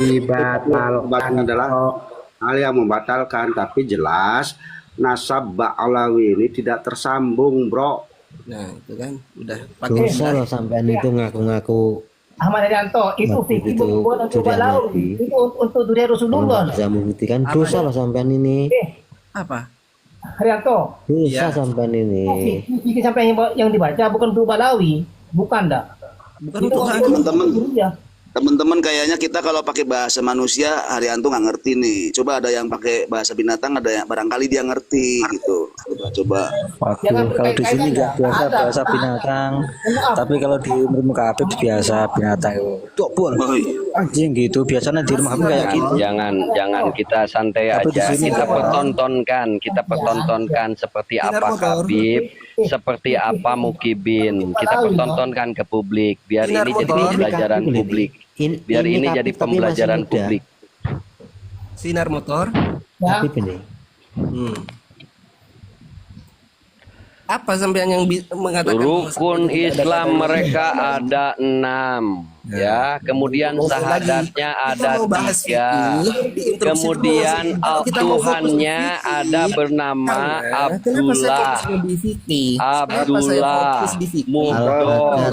dibatalkan adalah hal yang membatalkan, tapi jelas nasab Ba'alawi ini tidak tersambung, bro. Nah itu kan udah pakai dosa loh sampean itu ngaku-ngaku Ahmad Herianto itu fikih bukan untuk Balawi, itu untuk duri Rasulullah. bisa membuktikan dosa loh sampean ini. apa? Herianto, Dosa Iya. sampean ini. fikih sampai yang dibaca bukan untuk Balawi, bukan dah. Bukan Itu untuk Teman-teman, ya. teman-teman kayaknya kita kalau pakai bahasa manusia, Haryanto nggak ngerti nih. Coba ada yang pakai bahasa binatang, ada yang barangkali dia ngerti gitu. Coba. Waduh, Jangan kalau di sini nggak berkait-kaitan biasa ada. bahasa binatang, Maaf. tapi kalau di rumah Habib biasa binatang itu. Tuh pun Oh, iya. anjing gitu. Biasanya di rumah Habib kayak gitu. Jangan kita santai Tapi di aja. sini Kita apa? pertontonkan seperti apa Habib, seperti apa Mukibin. Kita pertontonkan ke publik biar ini jadi pembelajaran publik. Biar ini jadi Habib tapi masih pembelajaran muda. publik. sinar motor. Ya. Habib ini. Apa sampean yang mengatakan Rukun Islam mereka ada 6, ya. Kemudian sahadatnya ada 3. Kemudian Tuhannya ada bernama Abdullah. Abdullah Muhdor.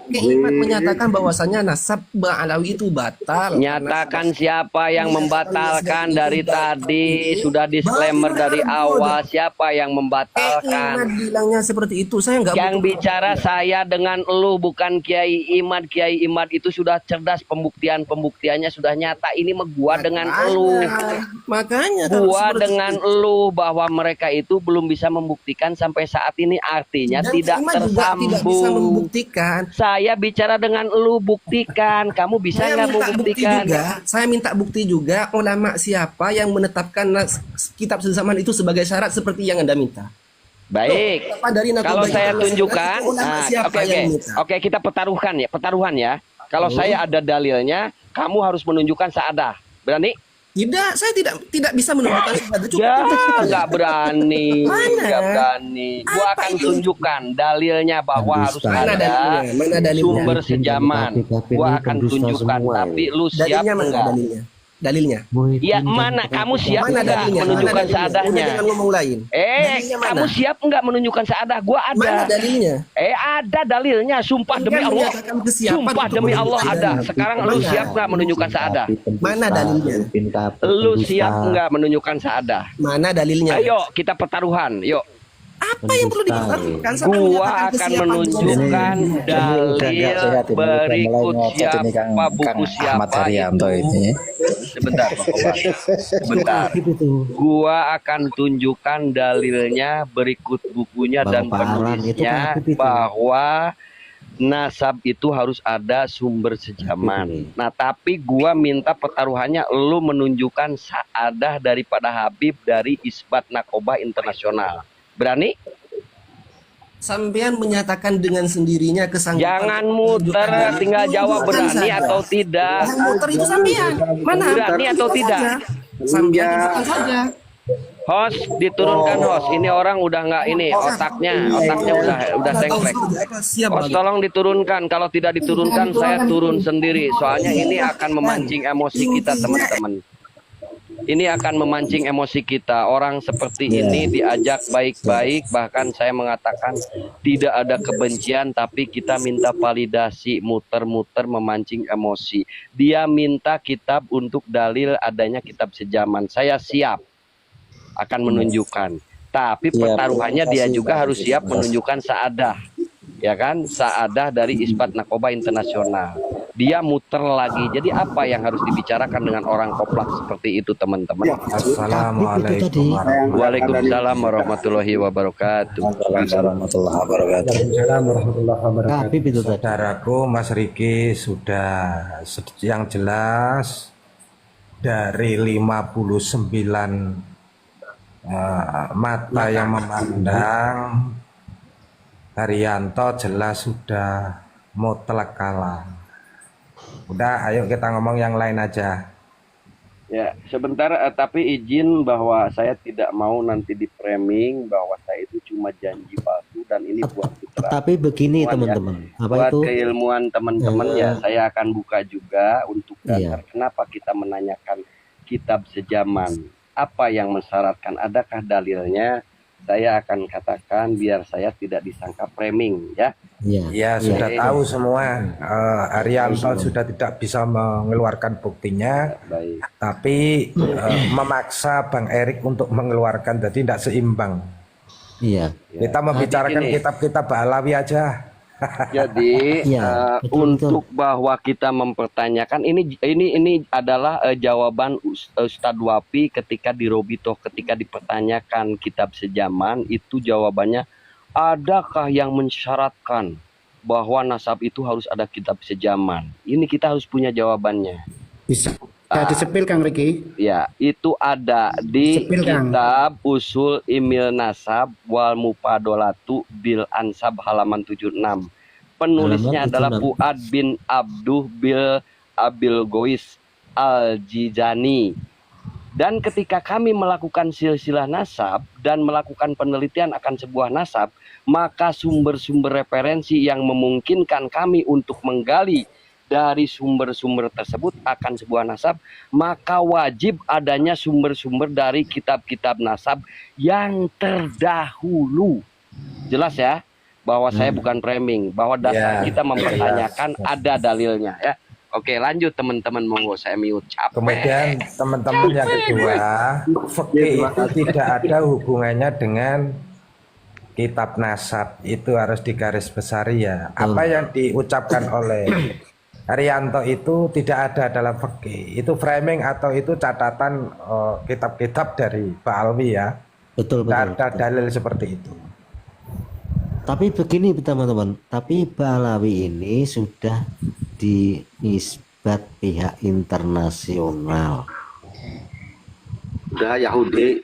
Iman menyatakan bahwasannya nasab Ba'alawi itu batal. Nyatakan siapa yang membatalkan dari tadi, sudah disclaimer dari awal siapa yang Iman membatalkan. bilangnya seperti itu. Saya nggak Yang butuh- bicara saya dengan elu bukan Kiai Imad. Kiai Imad itu sudah cerdas, pembuktiannya sudah nyata. Ini mah gua dengan elu. Makanya kalau Gua seperti dengan itu. elu bahwa mereka itu belum bisa membuktikan sampai saat ini, artinya Dan tidak Iman juga tidak bisa tersambung. membuktikan. Saya bicara dengan elu, buktikan. Kamu bisa Saya nggak minta bukti membuktikan? juga. Saya minta bukti juga ulama siapa yang menetapkan kitab sezaman itu sebagai syarat seperti yang Anda minta. Baik. Apa dari Nabi Kalau Ibrahim saya alaihissalam tunjukkan, itu ulama nah, siapa oke yang minta? oke kita pertaruhan ya. Kalau saya ada dalilnya, kamu harus menunjukkan saadah. Berani? Tidak, saya tidak bisa menunjukkan sesuatu. Cukup Ya, itu saja. nggak berani, Mana? nggak berani. Gua Apa akan itu? tunjukkan dalilnya bahwa harus Mana ada dalilnya? Mana dalilnya? sumber sejaman. Tapi Gua ini akan pendusta tunjukkan, semua, tapi lu siap Dalilnya mana nggak? dalilnya? Dalilnya. Ya mana kamu siap Mana nggak dalilnya? menunjukkan Mana dalilnya? Udah seadahnya? jangan ngomong lain. Dalilnya mana? Kamu siap nggak menunjukkan seadah? Gua Mana ada. dalilnya? Ada dalilnya. Sumpah Ini demi kan Allah. menyatakan kesiapan Sumpah untuk demi Allah menunjukkan. ada. Sekarang lu Mana? siap nggak menunjukkan seadah? Mana dalilnya? Lu siap nggak menunjukkan seadah? Mana dalilnya? Ayo kita pertaruhan. Yuk. Apa yang perlu dipertaruhkan? Sampai Gua menyatakan akan kesiapan menunjukkan Ini udah nggak dalil sehat ini, udah mulai berikut ngotot ini Kang, siapa buku Kang Ahmad siapa Haryanto itu. ini. Sebentar, Pak Komar. Sebentar. Gua akan tunjukkan dalilnya berikut bukunya dan Bang Paran, itu penulisnya kan Habib itu. bahwa nasab itu harus ada sumber sejaman. Nah, tapi gua minta pertaruhannya lu menunjukkan saadah daripada Habib dari Isbat Narkoba Internasional. Berani? Sampean menyatakan dengan sendirinya kesanggupan. Jangan muter, tinggal jawab berani atau tidak. Yang muter itu sampean. Mana? Berani atau Tunjukkan tidak? saja. Sampean tunjukkan saja. Host, diturunkan host. Ini orang udah nggak ini otaknya udah sengklek. Siap. Host tolong diturunkan. Kalau tidak diturunkan saya turun sendiri. Soalnya ini akan memancing emosi kita teman-teman. Ini akan memancing emosi kita. Orang seperti ini diajak baik-baik. Bahkan saya mengatakan tidak ada kebencian, tapi kita minta validasi, muter-muter memancing emosi. Dia minta kitab untuk dalil adanya kitab sejaman. Saya siap akan menunjukkan. Tapi pertaruhannya dia juga harus siap menunjukkan saadah. Ya kan? Saadah dari Isbat Narkoba Internasional. Dia muter lagi. Jadi apa yang harus dibicarakan dengan orang koplak seperti itu, teman-teman? Assalamualaikum Waalaikumsalam warahmatullahi wabarakatuh. warahmatullahi wabarakatuh. Habib itu tadi. Saudaraku Mas Riki sudah yang jelas dari 59 mata yang memandang Haryanto jelas sudah mutlak kalah. Udah, ayo kita ngomong yang lain aja. Ya, Sebentar, tapi izin bahwa saya tidak mau nanti di framing bahwa saya itu cuma janji palsu dan ini buat citra. Tapi begini Buat ya, teman-teman, apa buat itu? keilmuan teman-teman ya, saya akan buka juga untuk Iya. dasar kenapa kita menanyakan kitab sejaman. Apa yang mensyaratkan, adakah dalilnya? Saya akan katakan biar saya tidak disangka framing ya. Iya. Ya sudah Iya. tahu semua. Arianto sudah tidak bisa mengeluarkan buktinya, Baik. tapi memaksa Bang Erik untuk mengeluarkan, jadi tidak seimbang. Iya. Kita membicarakan gini. kitab-kitab Ba'alawi aja. Jadi Iya, betul, untuk bahwa kita mempertanyakan ini adalah jawaban Ustadz Wafi ketika di Robito, ketika dipertanyakan kitab sejaman, itu jawabannya, adakah yang mensyaratkan bahwa nasab itu harus ada kitab sejaman? Ini kita harus punya jawabannya. Bisa disepil Kang Riki. Ya, itu ada di Sepil, Kang. kitab Usul Imil Nasab wal Mufadolatu bil Ansab halaman 76. Penulisnya Halaman adalah 76. Fuad bin Abduh bil Abil Gois Al-Jizani. Dan ketika kami melakukan silsilah nasab dan melakukan penelitian akan sebuah nasab, maka sumber-sumber referensi yang memungkinkan kami untuk menggali dari sumber-sumber tersebut akan sebuah nasab, maka wajib adanya sumber-sumber dari kitab-kitab nasab yang terdahulu. Jelas ya, bahwa saya bukan framing, bahwa dasar Ya, kita mempertanyakan ada dalilnya ya. Oke, lanjut teman-teman, monggo saya mute. Capek. Kemudian teman-teman yang kedua, fikih itu tidak ada hubungannya dengan kitab nasab, itu harus digarisbesari ya. Apa yang diucapkan oleh Arianto itu tidak ada dalam fikih. Itu framing atau itu catatan kitab-kitab dari Ba'alawi ya. Betul, Tidak betul. ada dalil seperti itu. Tapi begini teman-teman, tapi Ba'alawi ini sudah dinisbat pihak internasional. Udah Yahudi.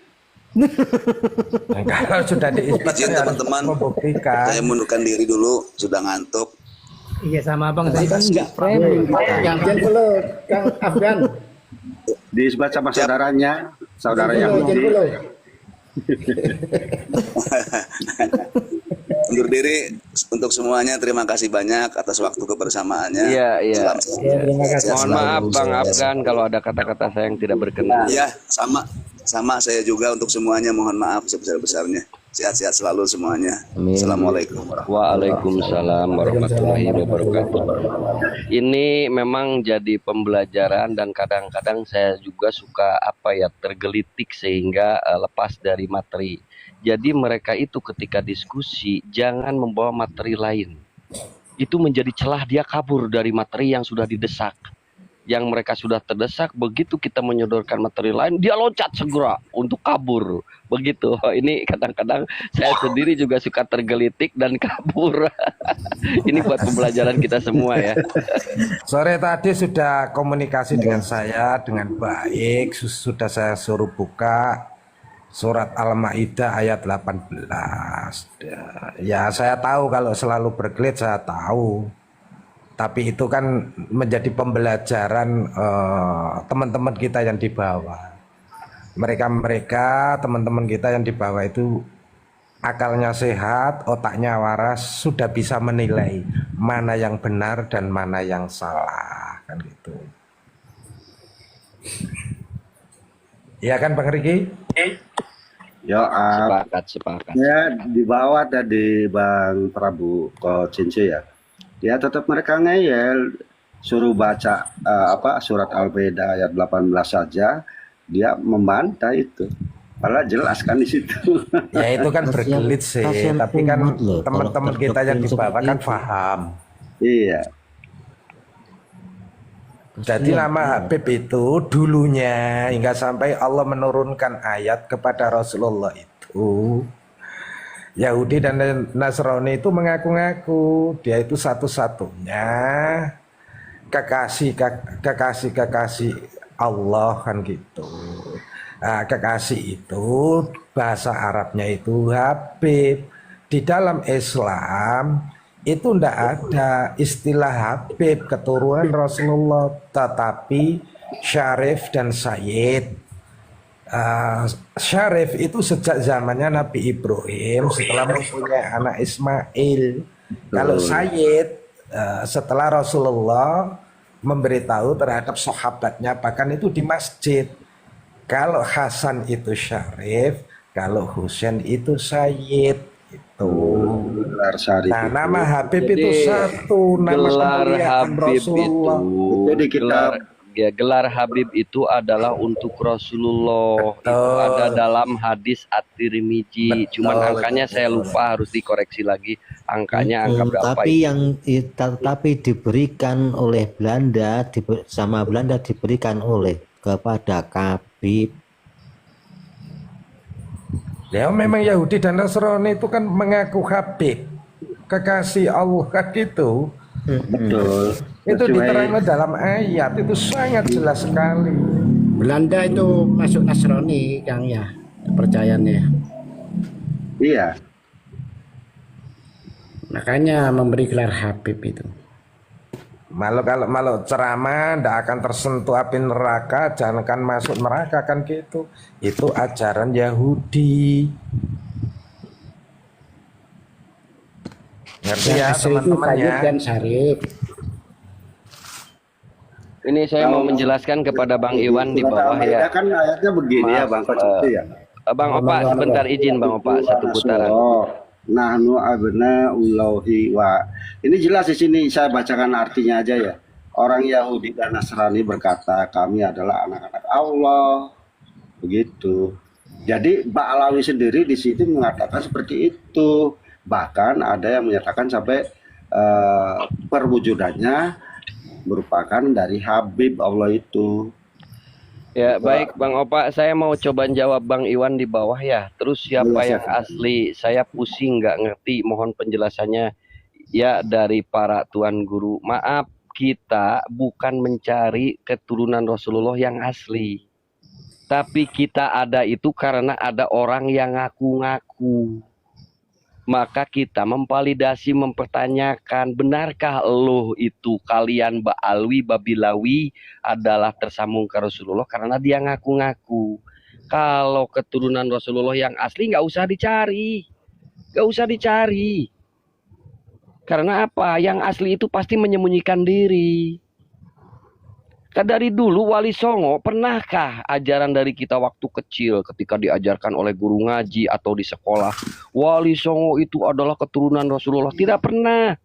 Nah, kalau sudah diisbat Izin harus teman-teman, membuktikan. saya mundurkan diri dulu, sudah ngantuk. Iya sama abang tadi kan Enggak framing. Kang dulu, Kang Afgan. Diisbat sama saudaranya, saudara Yahudi. Dulu. Undur diri untuk semuanya. Terima kasih banyak atas waktu kebersamaannya. Iya, iya. Salam sehat. Terima kasih. Mohon maaf Bang Afgan kalau ada kata-kata saya yang tidak berkenan. Ya, sama saya juga untuk semuanya. Mohon maaf sebesar-besarnya. Sehat-sehat selalu semuanya. Amin. Assalamualaikum warahmatullahi Waalaikumsalam warahmatullahi wabarakatuh. Ini memang jadi pembelajaran dan kadang-kadang saya juga suka tergelitik sehingga lepas dari materi. Jadi mereka itu ketika diskusi jangan membawa materi lain. Itu menjadi celah dia kabur dari materi yang sudah didesak. Yang mereka sudah terdesak, begitu kita menyodorkan materi lain, dia loncat segera untuk kabur. Begitu. Ini kadang-kadang saya sendiri juga suka tergelitik dan kabur. Ini buat pembelajaran kita semua ya. Sore tadi sudah komunikasi dengan saya dengan baik, sudah saya suruh buka surat Al-Maidah ayat 18. Ya saya tahu kalau selalu berkelit, saya tahu. Tapi itu kan menjadi pembelajaran teman-teman kita yang di bawah. Mereka teman-teman kita yang di bawah itu akalnya sehat, otaknya waras, sudah bisa menilai mana yang benar dan mana yang salah, kan gitu. Iya kan Bang Riki? Ya, Sepakat. ya di bawah tadi Bang Prabu Kocincu ya. Ya tetap mereka ngeyel, suruh baca surat Al-Maidah ayat 18 saja, dia membantah itu. Padahal jelas kan di situ. Ya itu kan berkelit sih, kasihan tapi kan umat loh, teman-teman kalau kita yang di terdoktrin bawah kan seperti itu. paham. Iya. Jadi nama Habib itu dulunya hingga sampai Allah menurunkan ayat kepada Rasulullah itu, Yahudi dan Nasrani itu mengaku-ngaku dia itu satu-satunya kekasih Allah kan gitu. Nah, kekasih itu bahasa Arabnya itu Habib. Di dalam Islam itu ndak ada istilah Habib keturunan Rasulullah, tetapi Syarif dan Sayyid. Syarif itu sejak zamannya Nabi Ibrahim setelah mempunyai anak Ismail. Kalau Sayyid setelah Rasulullah memberitahu terhadap sahabatnya, bahkan itu di masjid. Kalau Hasan itu Syarif, kalau Husain itu Sayyid. Itu. Gelar Syarif Nah, itu. nama Habib itu Jadi, satu, nama gelar kemuliaan Habib Rasulullah. Itu di kitab gelar Habib itu adalah untuk Rasulullah. Itu Betul. ada dalam hadis At-Tirmidzi. Cuman Betul, angkanya betul. saya lupa, harus dikoreksi lagi. Angkanya angka berapa Tapi itu? yang tapi diberikan oleh Belanda, sama Belanda diberikan oleh kepada Habib. Ya memang Yahudi dan Nasrani itu kan mengaku Habib, kekasih Allah kan gitu. betul. Itu Sesuai- diterangkan dalam ayat, itu sangat jelas sekali. Belanda itu masuk Nasrani, Kang ya, kepercayaannya. Iya. Makanya memberi gelar Habib itu. Kalau ceramah tidak akan tersentuh api neraka, jangankan masuk neraka kan gitu. Itu ajaran Yahudi. Ngerti Yang ya asli itu teman-teman Sayyid ya? dan Syarif. Ini saya mau menjelaskan kepada Bang Iwan di bawah ya. Kan ayatnya begini ya, Bang Coach itu ya. Bang Opa, sebentar izin Bang Opa, satu putaran. Nahnu abna'ullahi wa. Ini jelas di sini, saya bacakan artinya aja ya. Orang Yahudi dan Nasrani berkata, kami adalah anak-anak Allah. Begitu. Jadi Ba'alawi sendiri di situ mengatakan seperti itu. Bahkan ada yang menyatakan sampai perwujudannya merupakan dari Habib Allah itu. Ya baik Bang Opa, saya mau coba jawab Bang Iwan di bawah ya. Terus siapa Iya, yang asli? Saya pusing nggak ngerti. Mohon penjelasannya ya dari para tuan guru. Maaf, kita bukan mencari keturunan Rasulullah yang asli. Tapi kita ada itu karena ada orang yang ngaku-ngaku. Maka kita memvalidasi, mempertanyakan, benarkah lo itu kalian Ba'alwi, Babilawi adalah tersambung ke Rasulullah karena dia ngaku-ngaku. Kalau keturunan Rasulullah yang asli nggak usah dicari. Nggak usah dicari. Karena apa? Yang asli itu pasti menyembunyikan diri. Dari dulu Wali Songo, pernahkah ajaran dari kita waktu kecil ketika diajarkan oleh guru ngaji atau di sekolah, Wali Songo itu adalah keturunan Rasulullah? Tidak pernah.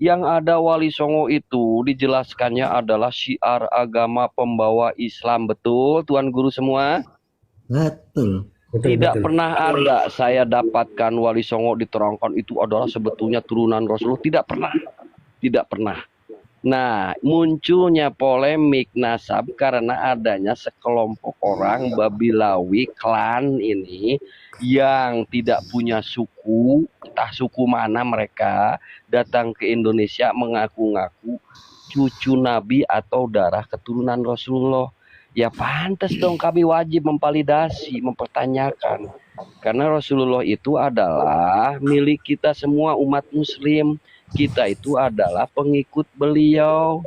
Yang ada Wali Songo itu dijelaskannya adalah syiar agama pembawa Islam. Betul Tuan Guru semua? Betul. Tidak pernah ada saya dapatkan Wali Songo diterangkan itu adalah sebetulnya turunan Rasulullah. Tidak pernah. Tidak pernah. Nah, munculnya polemik nasab karena adanya sekelompok orang Babilawi klan ini yang tidak punya suku, entah suku mana mereka, datang ke Indonesia mengaku-ngaku cucu Nabi atau darah keturunan Rasulullah. Ya pantas dong kami wajib memvalidasi, mempertanyakan. Karena Rasulullah itu adalah milik kita semua umat muslim. Kita itu adalah pengikut beliau.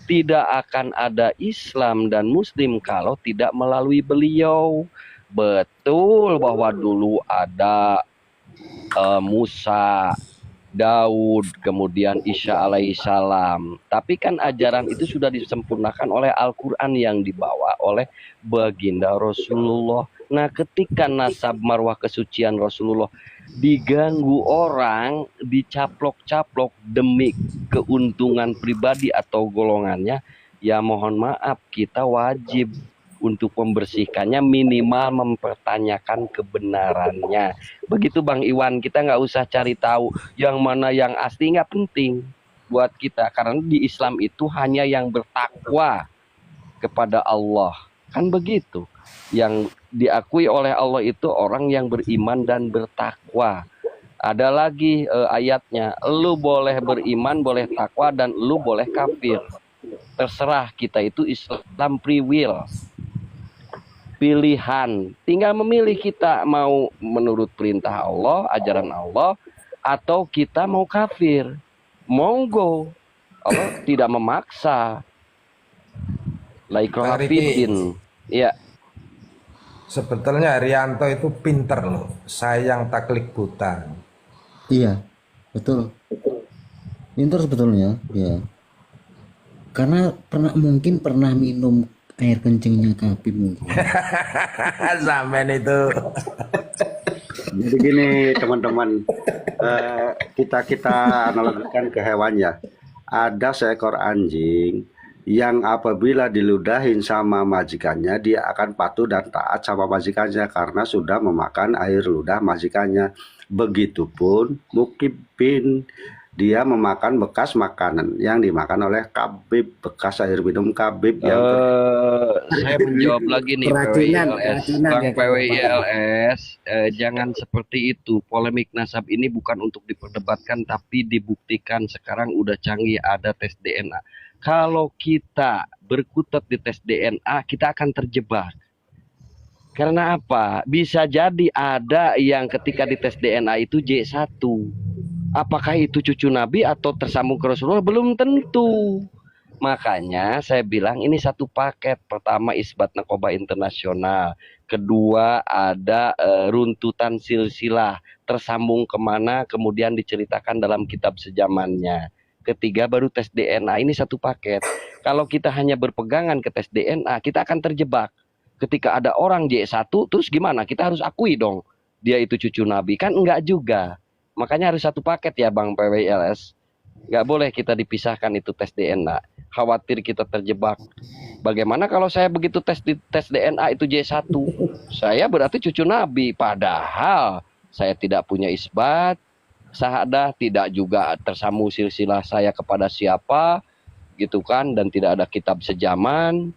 Tidak akan ada Islam dan Muslim kalau tidak melalui beliau. Betul bahwa dulu ada Musa, Daud, kemudian Isa alaihissalam. Tapi kan ajaran itu sudah disempurnakan oleh Al-Quran yang dibawa oleh baginda Rasulullah. Nah, ketika nasab marwah kesucian Rasulullah diganggu orang, dicaplok-caplok demi keuntungan pribadi atau golongannya, ya mohon maaf, kita wajib untuk membersihkannya, minimal mempertanyakan kebenarannya. Begitu Bang Iwan, kita nggak usah cari tahu yang mana yang asli, nggak penting buat kita. Karena di Islam itu hanya yang bertakwa kepada Allah. Kan begitu. Yang diakui oleh Allah itu orang yang beriman dan bertakwa. Ada lagi ayatnya, lu boleh beriman, boleh takwa, dan lu boleh kafir. Terserah, kita itu Islam free will. Pilihan, tinggal memilih kita mau menurut perintah Allah, ajaran Allah, atau kita mau kafir. Monggo, Allah tidak memaksa. La ikraha Bang Riki, fiddin. Iya. sebetulnya Haryanto itu pinter loh. Sayang taklid buta. Iya, betul. Pintar sebetulnya, ya. Karena mungkin pernah minum air kencingnya Khabib mungkin. Sampean itu. Jadi gini teman-teman, kita analogikan ke hewan ya. Ada seekor anjing yang apabila diludahin sama majikannya, dia akan patuh dan taat sama majikannya karena sudah memakan air ludah majikannya. Begitupun Mukibin, dia memakan bekas makanan yang dimakan oleh Khabib, bekas air minum Khabib yang Saya menjawab lagi nih Keracunan, PWILS. keracunan Bang ya, PWILS, jangan seperti itu. Polemik nasab ini bukan untuk diperdebatkan tapi dibuktikan. Sekarang udah canggih, ada tes DNA. Kalau kita berkutat di tes DNA, kita akan terjebak. Karena apa? Bisa jadi ada yang ketika di tes DNA itu J1. Apakah itu cucu Nabi atau tersambung ke Rasulullah? Belum tentu. Makanya saya bilang ini satu paket. Pertama isbat Naqobah internasional. Kedua ada runtutan silsilah. Tersambung kemana kemudian diceritakan dalam kitab sejamannya. Ketiga baru tes DNA. Ini satu paket. Kalau kita hanya berpegangan ke tes DNA, kita akan terjebak. Ketika ada orang J1 terus gimana? Kita harus akui dong dia itu cucu Nabi. Kan enggak juga. Makanya harus satu paket ya Bang PWILS. Nggak boleh kita dipisahkan itu tes DNA. Khawatir kita terjebak. Bagaimana kalau saya begitu tes DNA itu J1? Saya berarti cucu Nabi. Padahal saya tidak punya isbat, sahadah, tidak juga tersambung silsilah saya kepada siapa, gitu kan, dan tidak ada kitab sejaman,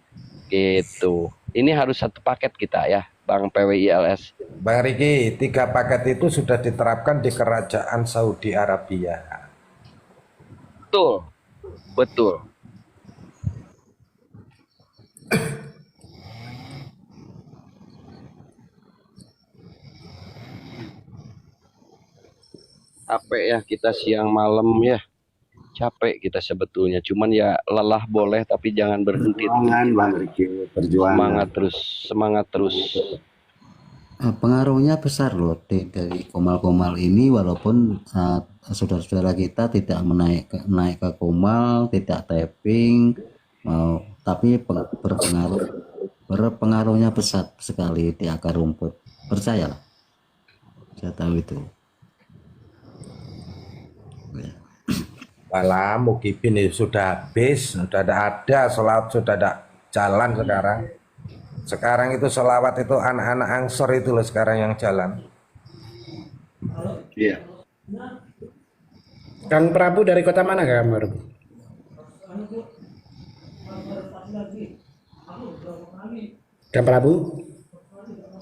gitu. Ini harus satu paket kita ya, Bang PWILS. Bang Riki, 3 paket itu sudah diterapkan di kerajaan Saudi Arabia. Betul, betul. Capek ya kita siang malam ya. Capek kita sebetulnya. Cuman ya lelah boleh tapi jangan berhenti. perjuangan Bang Riki, perjuangan. Semangat terus, semangat terus. Pengaruhnya besar loh dari Komal-Komal ini, walaupun saudara-saudara kita tidak naik ke Komal, tidak tapping, tapi berpengaruhnya besar sekali di akar rumput. Percayalah, saya tahu itu. Malah Mukibin itu sudah habis, sudah ada sholat, sudah ada jalan sekarang. Sekarang itu sholawat itu anak-anak Ansor itu loh sekarang yang jalan. Iya. Kang Prabu dari kota mana Kang Prabu? Kang Prabu?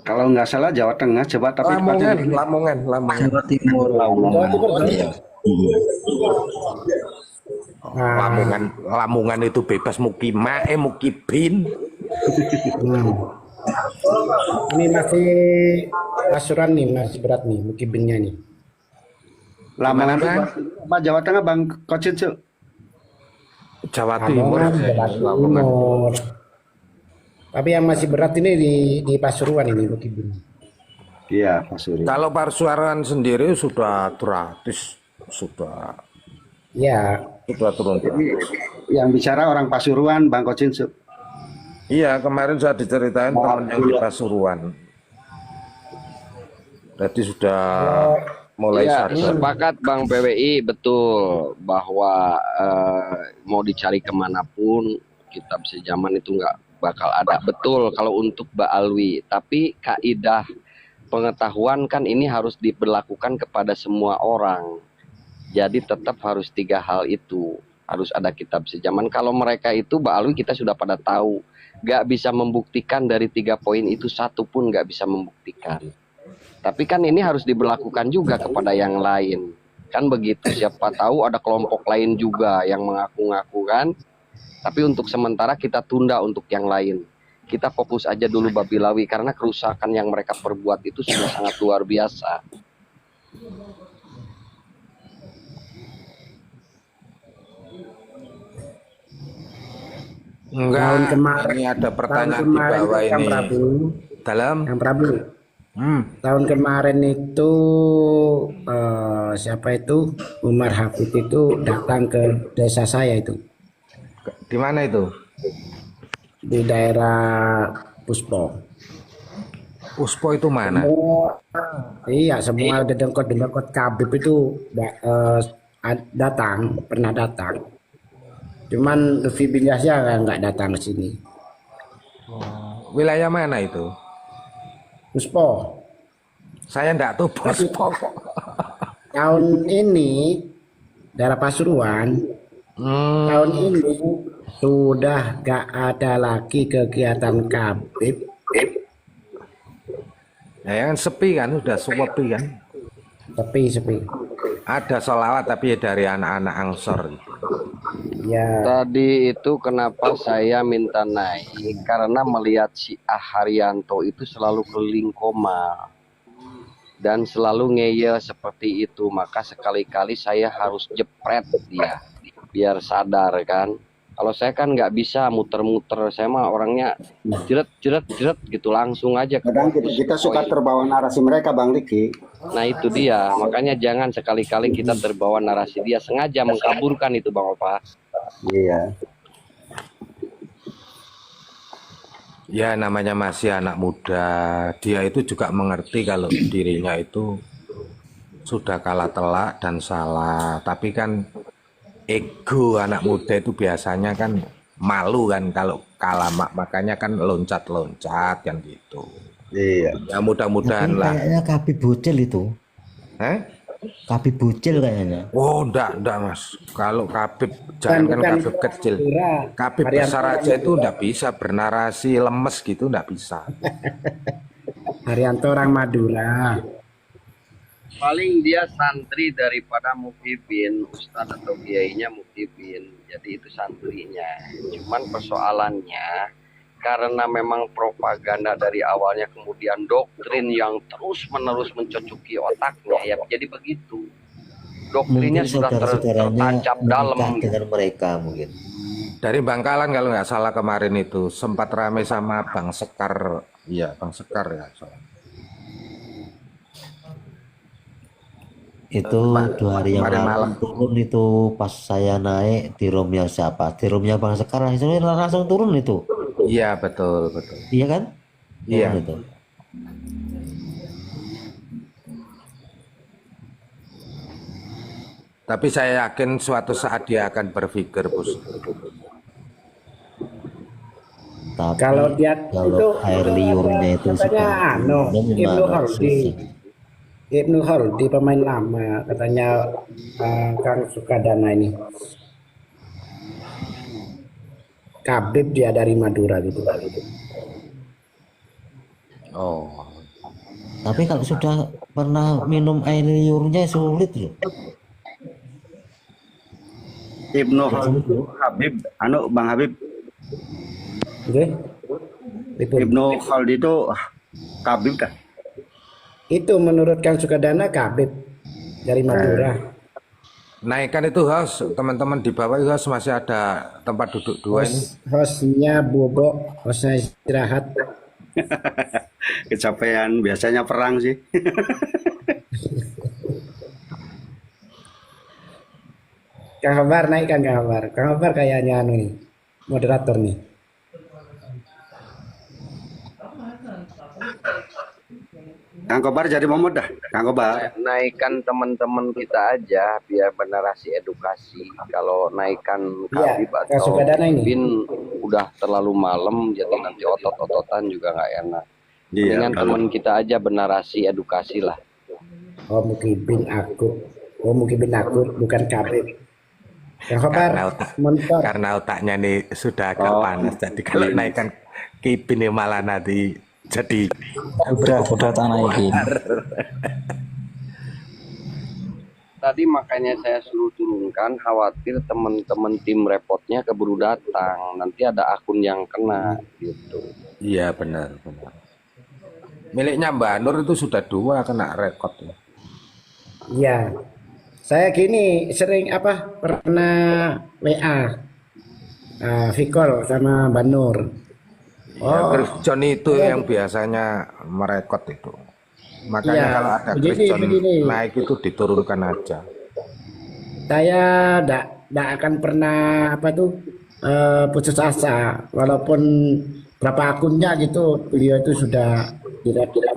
Kalau nggak salah Jawa Tengah, coba tapi Lamongan. Jawa Timur. Lamongan itu bebas Mukibin. Ini masih asuran nih, masih berat nih Mukibinnya nih. Lamongan itu apa Jawa Tengah Bang Kocin Cuk? Jawa Timur. Jawa Timur. Tapi yang masih berat ini di Pasuruan ini Mukibin. Iya, Pak Suri. Kalau Pasuruan sendiri sudah gratis, sudah Ya, turun. Yang bicara orang Pasuruan Bang Kocin Cuk. Iya, kemarin saya diceritain teman yang di Pasuruan. Jadi sudah mulai Ya, sadar. sepakat Bang PWI, betul bahwa mau dicari kemanapun kitab sejaman itu nggak bakal ada. Betul kalau untuk Ba'alwi, tapi kaidah pengetahuan kan ini harus diberlakukan kepada semua orang. Jadi tetap harus 3 hal itu, harus ada kitab sejaman. Kalau mereka itu Ba'alwi kita sudah pada tahu, nggak bisa membuktikan dari 3 poin itu satu pun nggak bisa membuktikan. Tapi kan ini harus diberlakukan juga kepada yang lain. Kan begitu, siapa tahu ada kelompok lain juga yang mengaku-ngaku kan. Tapi untuk sementara kita tunda untuk yang lain. Kita fokus aja dulu Babilawi karena kerusakan yang mereka perbuat itu sudah sangat luar biasa. Enggak, kemarin ini ada tahun pertanyaan di kemarin bawah tuh Kang ini. Prabu, Dalam, Kang Prabu, tahun kemarin itu siapa itu Umar Hafid itu datang ke desa saya itu di mana itu? di daerah Puspo. Puspo itu mana? Iya, semua dedengkot-dedengkot Kabib itu datang, pernah datang. Cuman Lutfi bin Yahya nggak datang ke sini. Wilayah mana itu? Puspo. Saya enggak tahu Puspo. Tahun ini daerah Pasuruan, tahun ini sudah nggak ada lagi kegiatan Kabib. Ya kan sepi kan, udah sepi kan. Sepi. Ada sholawat tapi dari anak-anak Ansor. Ya, Tadi itu kenapa saya minta naik karena melihat si Haryanto itu selalu keliling Komal dan selalu ngeyel seperti itu, maka sekali-kali saya harus jepret dia biar sadar kan. Kalau saya kan nggak bisa muter-muter, saya mah orangnya jeret gitu langsung aja ke Kadang fokus kita suka poin. terbawa narasi mereka, Bang Riki. Nah itu dia, makanya jangan sekali-kali kita terbawa narasi dia, sengaja mengkaburkan itu Bang Opa. Iya. Ya namanya masih anak muda, dia itu juga mengerti kalau dirinya itu sudah kalah telak dan salah. Tapi kan ego anak muda itu biasanya kan malu kan kalau kalah, makanya kan loncat-loncat kan gitu. Iya. Ya mudah-mudahan Tapi lah. kayaknya Kabib bocil itu. Kabib bocil kayaknya. Oh enggak Mas. Kalau Kabib jangan kan bukan. Kabib kecil. Madura. Kabib Haryanto besar aja itu enggak bisa bernarasi lemes gitu, enggak bisa. Haryanto orang Madura. Paling dia santri daripada Muhyiddin, Ustadz atau kiainya Muhyiddin, jadi itu santrinya. Cuman persoalannya karena memang propaganda dari awalnya, kemudian doktrin yang terus-menerus mencocoki otaknya, ya jadi begitu. Doktrinnya Mungkin sudah saudara-saudaranya tertancap dalam. menikah dengan mereka mungkin. Dari Bangkalan kalau nggak salah kemarin itu sempat ramai sama Bang Sekar. Iya, Bang Sekar ya. Itu 2 hari yang kemarin lalu malam. turun itu pas saya naik di roomnya siapa? Di roomnya Bang Sekar langsung turun itu. Iya, betul. Iya kan? Iya. Turun itu. Tapi saya yakin suatu saat dia akan berpikir, Bos. Tapi Kalau dia kalau air liurnya itu katanya Ibnu Khaldi. Ibnu Khaldi pemain lama katanya Kang Sukadana ini. Kabib dia dari Madura gitu. Oh. Tapi kalau sudah pernah minum air liurnya sulit loh. Ibnu Habib, Bang Habib. Oke. Ibnu Khaldi itu Kabib kan? Itu menurut Kang Sukadana Kabib dari Madura. Naikkan itu host, teman-teman di bawah itu host masih ada tempat duduk 2 ini. Hostnya bobok, hostnya istirahat. Kecapean, biasanya perang sih. Kang Habar naikkan Kang Habar. Kang Habar kayaknya nih moderator nih. Kang Kobar jadi momod dah, Kang Kobar. Naikkan teman-teman kita aja biar bernarasi edukasi. Kalau naikkan Iya, Habib Kang atau Sukadana ini. Bin udah terlalu malam, jadi nanti otot-ototan juga nggak enak. Iya, Dengan betul. teman kita aja bernarasi edukasi lah. Oh Mukibin aku. Oh Mukibin aku bukan Kabib. Kang Karena Habar mentor. karena otaknya nih sudah agak panas. Jadi kalau naikkan kipin ini malah nanti jadi Udah tak naikin. Tadi makanya saya suruh turunkan, khawatir teman-teman tim repotnya keburu datang. Nanti ada akun yang kena gitu. iya benar. Miliknya Mbak Nur itu sudah 2 kena rekod. Iya. Saya gini sering pernah WA Vikol sama Banur. Ya, Chris John itu yang biasanya merekod itu. Makanya Iya, kalau ada Chris begini, John begini. naik itu diturunkan aja. Saya tidak akan pernah putus asa, walaupun berapa akunnya gitu, beliau itu sudah kira-kira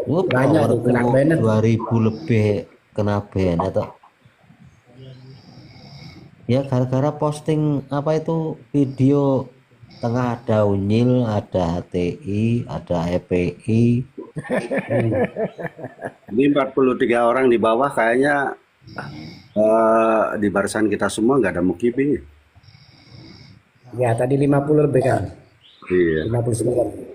Oh, banyak tuh kena banned. 2000 lebih kena ban atau ya gara-gara posting apa itu video tengah ada Unyil, ada HTI, ada EPI. Ini 43 orang di bawah kayaknya di barisan kita semua nggak ada Mukibing. Ya tadi 50 lebih kan, Iya. 59.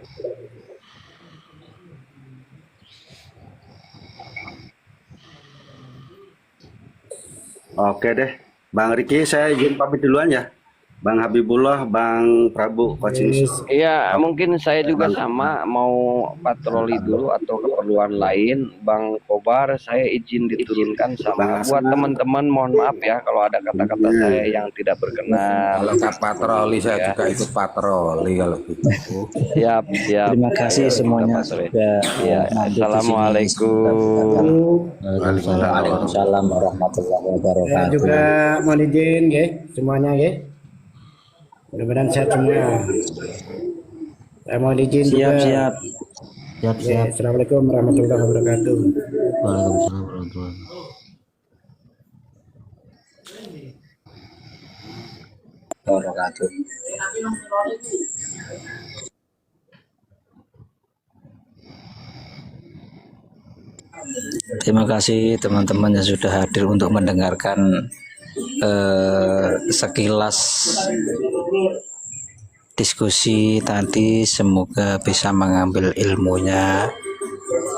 Oke deh, Bang Riki, saya izin pamit duluan ya. Bang Habibullah, Bang Prabu, Coach Cincu. Iya, mungkin saya juga sama mau patroli dulu atau keperluan lain. Bang Kobar, saya izin diturunkan sama. Buat teman-teman, mohon maaf ya kalau ada kata-kata saya yang tidak berkenan. Kalau nggak patroli saya juga ikut patroli kalau gitu. Siap, siap. Terima kasih semuanya Patroli. sudah Ya, hadir di sini. Assalamualaikum. Waalaikumsalam warahmatullahi Saya wabarakatuh. juga mohon izin semuanya mudah-mudahan sehat semua. Saya mohon izin juga. Siap. Siap-siap. Assalamualaikum warahmatullahi wabarakatuh. Waalaikumsalam warahmatullahi Wabarakatuh. Terima kasih teman-teman yang sudah hadir untuk mendengarkan sekilas diskusi tadi. Semoga bisa mengambil ilmunya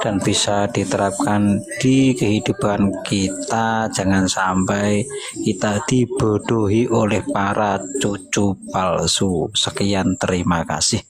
dan bisa diterapkan di kehidupan kita. Jangan sampai kita dibodohi oleh para cucu palsu. Sekian, terima kasih.